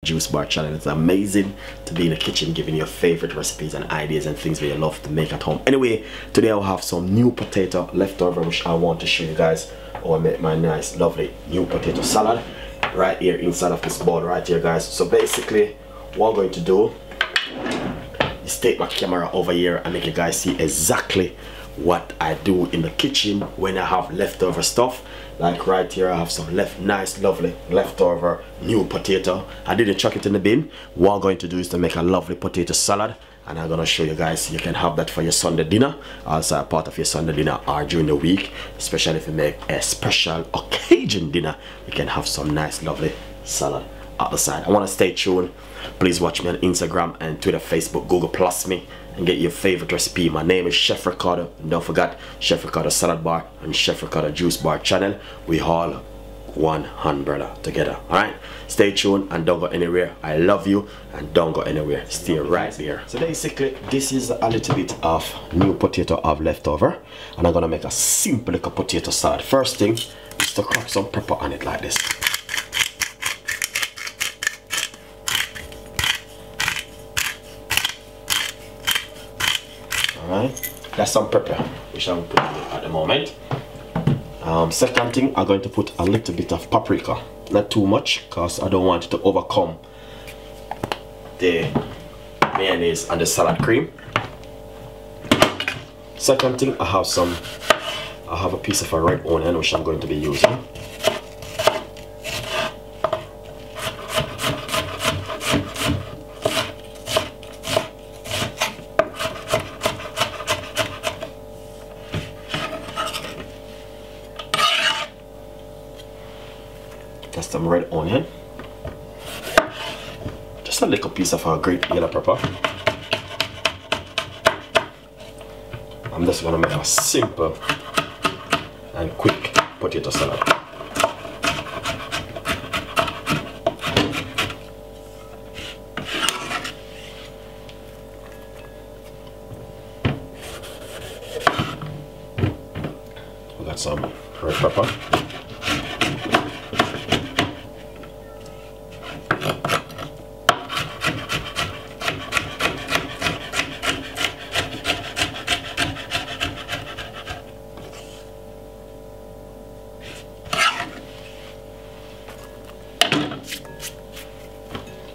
Juice Bar channel. It's amazing to be in the kitchen giving your favorite recipes and ideas and things that you love to make at home. Anyway, today I'll have some new potato leftover which I want to show you guys how I make my nice lovely new potato salad right here inside of this bowl right here, guys. So basically what I'm going to do is take my camera over here and make you guys see exactly what I do in the kitchen when I have leftover stuff. Like right here I have some nice lovely leftover new potato. I didn't chuck it in the bin. What I'm going to do is to make a lovely potato salad, and I'm gonna show you guys you can have that for your Sunday dinner, also a part of your Sunday dinner or during the week, especially if you make a special occasion dinner. You can have some nice lovely salad at the side. I want to stay tuned. Please watch me on Instagram and Twitter, Facebook, Google Plus me, and get your favorite recipe. My name is Chef Ricardo, and don't forget Chef Ricardo Salad Bar and Chef Ricardo Juice Bar channel. We all one umbrella together. Alright, stay tuned and don't go anywhere. I love you, and don't go anywhere. Stay right here. So basically this is a little bit of new potato I've left over, and I'm gonna make a simple little potato salad. First thing is to crack some pepper on it like this. Alright, that's some pepper which I'm putting at the moment. Second thing, I'm going to put a little bit of paprika, not too much because I don't want it to overcome the mayonnaise and the salad cream. Second thing, I have a piece of a red onion which I'm going to be using. That's some red onion. Just a little piece of our grated yellow pepper. I'm just gonna make a simple and quick potato salad. We got some red pepper.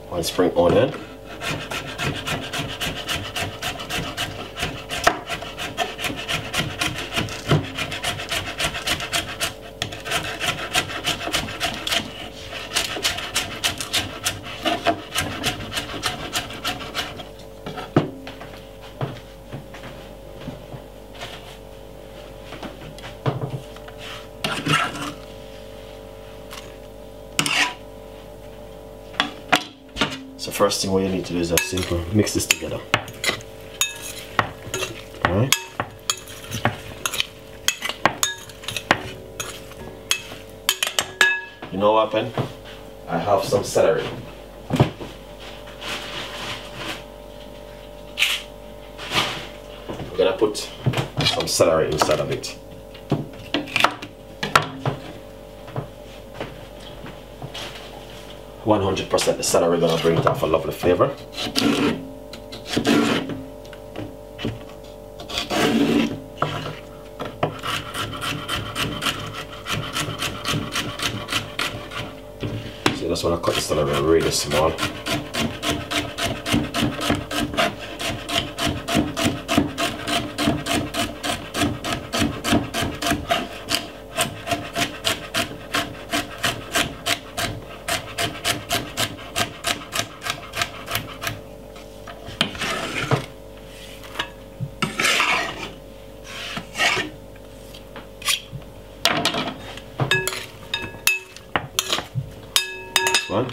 One spring onion. So first thing what you need to do is just simple mix this together. Alright. You know what happened? I have some celery. I'm gonna put some celery inside of it. %100% the celery gonna bring it off a lovely flavor. So you just wanna cut the celery really small.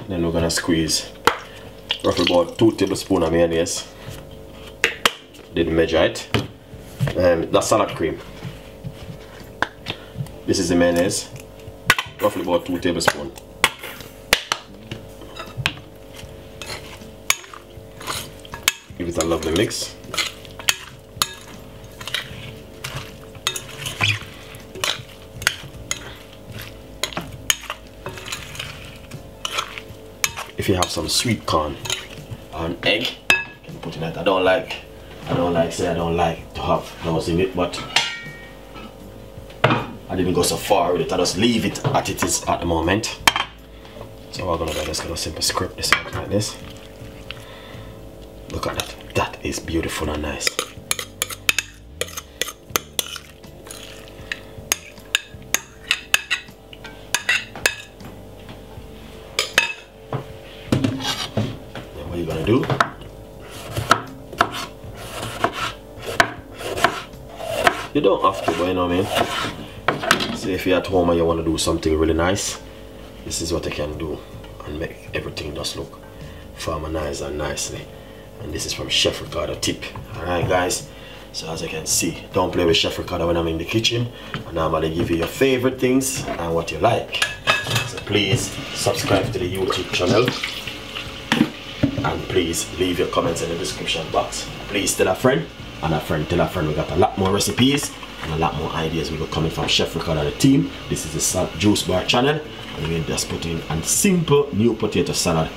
Then we're gonna squeeze roughly about 2 tablespoons of mayonnaise. Didn't measure it. And the salad cream. This is the mayonnaise. Roughly about 2 tablespoons. Give it a lovely mix. If you have some sweet corn and egg, you can put in it. I don't like to have those in it, but I didn't go so far with it. I just leave it as it is at the moment. So we're gonna just gonna simply scrape this out like this. Look at that. That is beautiful and nice. Then what you're gonna do? You don't have to, but you know what I mean? So if you're at home and you want to do something really nice, this is what you can do and make everything just look harmonized and nicely. And this is from Chef Ricardo tip. Alright guys, so as you can see, don't play with Chef Ricardo when I'm in the kitchen, and I'm going to give you your favorite things and what you like. So please subscribe to the YouTube channel, and please leave your comments in the description box. Please tell a friend, and a friend tell a friend. We got a lot more recipes and a lot more ideas we got coming from Chef Ricardo and the team. This is the Salt Juice Bar channel, and we're just putting a simple new potato salad.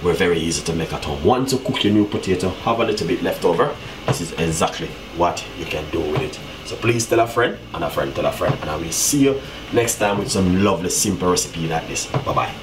We're very easy to make at home. Once you cook your new potato, have a little bit left over, this is exactly what you can do with it. So please tell a friend, and a friend tell a friend, and I will see you next time with some lovely simple recipe like this. Bye bye.